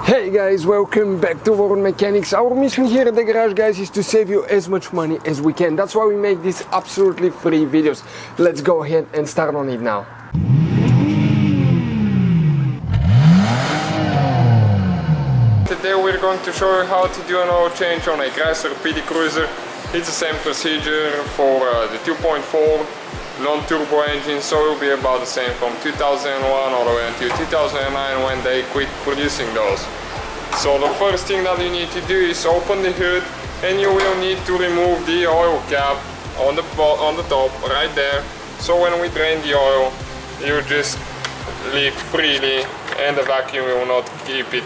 Hey guys, welcome back to World Mechanics. Our mission here at the garage, guys, is to save you as much money as we can. That's why we make these absolutely free videos. Let's go ahead and start on it now. Today we're going to show you how to do an oil change on a Chrysler PT Cruiser. It's the same procedure for the 2.4 non-turbo engine, so it will be about the same from 2001 all the way until 2009 when they quit producing those. So the first thing that you need to do is open the hood, and you will need to remove the oil cap on the top right there. So when we drain the oil, you just leak freely and the vacuum will not keep it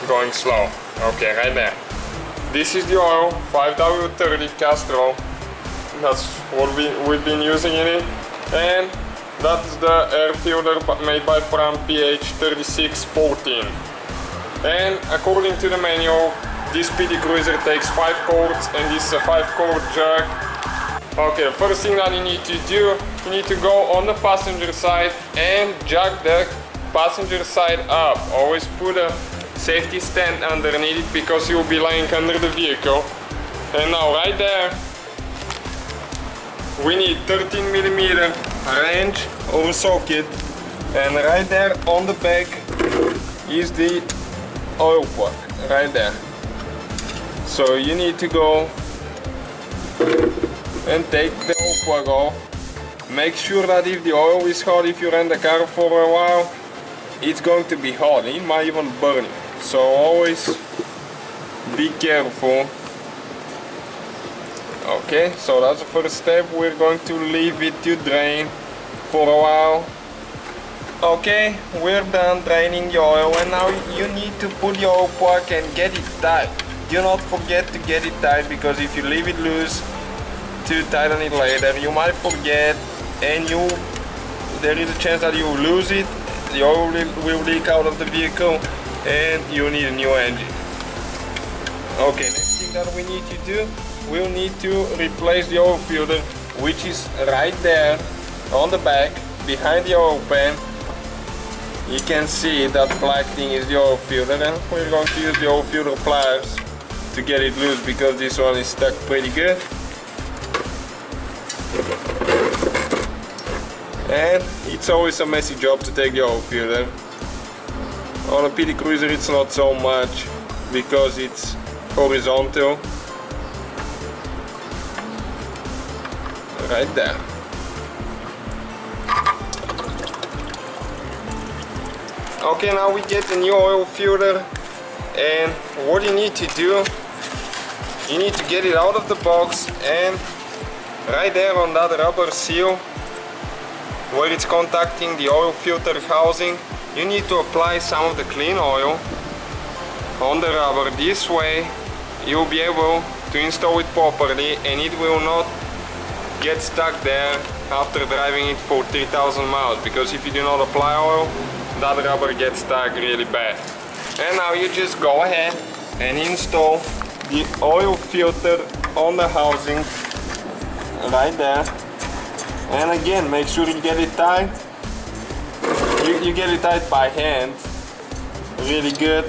going slow. Okay, right there. This is the oil, 5W30 Castrol. That's what we've been using in it. And that's the air filter made by Fram PH3614. And according to the manual, this PT Cruiser takes 5 quarts, and this is a 5-quart jug. Okay, the first thing that you need to do, you need to go on the passenger side and jug the passenger side up. Always put a safety stand underneath it because you'll be lying under the vehicle. And now right there, we need 13mm wrench or socket, and right there on the back is the oil plug, right there. So you need to go and take the oil plug off. Make sure that if the oil is hot, if you ran the car for a while, it's going to be hot, it might even burn you. So always be careful. Okay, so that's the first step. We're going to leave it to drain for a while. Okay, we're done draining the oil, and now you need to put your oil plug and get it tight. Do not forget to get it tight, because if you leave it loose to tighten it later, you might forget, and there is a chance that you will lose it. The oil will leak out of the vehicle and you need a new engine. Okay, next thing that we need to do, we'll need to replace the oil filter, which is right there on the back behind the oil pan. You can see that black thing is the oil filter, and we're going to use the oil filter pliers to get it loose because this one is stuck pretty good. And it's always a messy job to take the oil filter. On a PT Cruiser it's not so much because it's horizontal. Right there. Okay, now we get the new oil filter, and what you need to do, you need to get it out of the box, and right there on that rubber seal where it's contacting the oil filter housing, you need to apply some of the clean oil on the rubber. This way you'll be able to install it properly, and it will not get stuck there after driving it for 3,000 miles, because if you do not apply oil, that rubber gets stuck really bad. And now you just go ahead and install the oil filter on the housing right there. And again, make sure you get it tight. You get it tight by hand really good,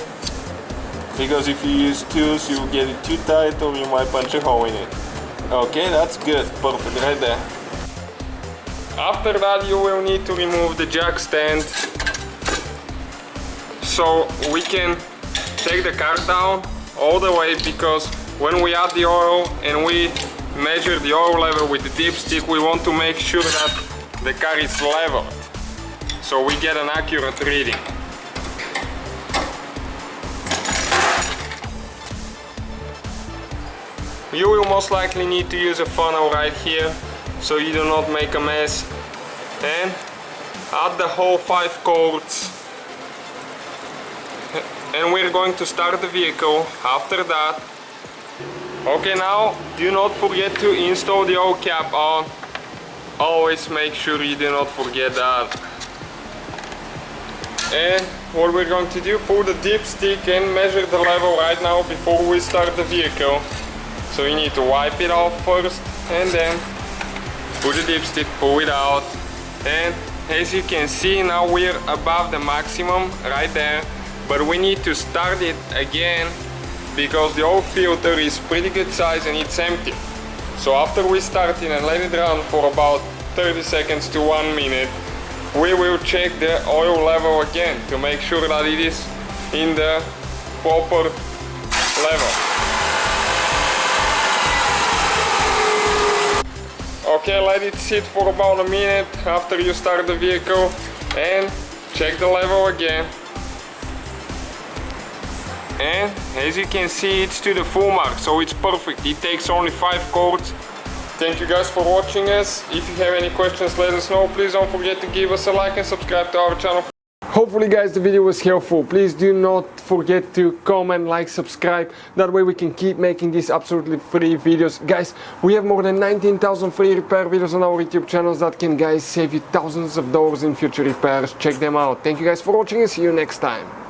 because if you use tools you will get it too tight or you might punch a hole in it. Okay, that's good, perfect, right there. After that you will need to remove the jack stand, so we can take the car down all the way, because when we add the oil and we measure the oil level with the dipstick, we want to make sure that the car is leveled, so we get an accurate reading. You will most likely need to use a funnel right here so you do not make a mess, and add the whole 5 quarts, and we're going to start the vehicle after that. Okay, now do not forget to install the oil cap on. Always make sure you do not forget that. And what we're going to do, pull the dipstick and measure the level right now before we start the vehicle. So you need to wipe it off first, and then put the dipstick, pull it out, and as you can see, now we're above the maximum right there. but we need to start it again because the oil filter is pretty good size and it's empty. So after we start it and let it run for about 30 seconds to 1 minute, we will check the oil level again to make sure that it is in the proper level. Okay, let it sit for about a minute after you start the vehicle and check the level again. And as you can see, it's to the full mark, so it's perfect. It takes only 5 quarts. Thank you guys for watching us. If you have any questions, let us know. Please don't forget to give us a like and subscribe to our channel. Hopefully guys the video was helpful. Please do not forget to comment, like, subscribe. That way we can keep making these absolutely free videos. Guys, we have more than 19,000 free repair videos on our YouTube channels that can guys save you thousands of dollars in future repairs. Check them out. Thank you guys for watching and see you next time.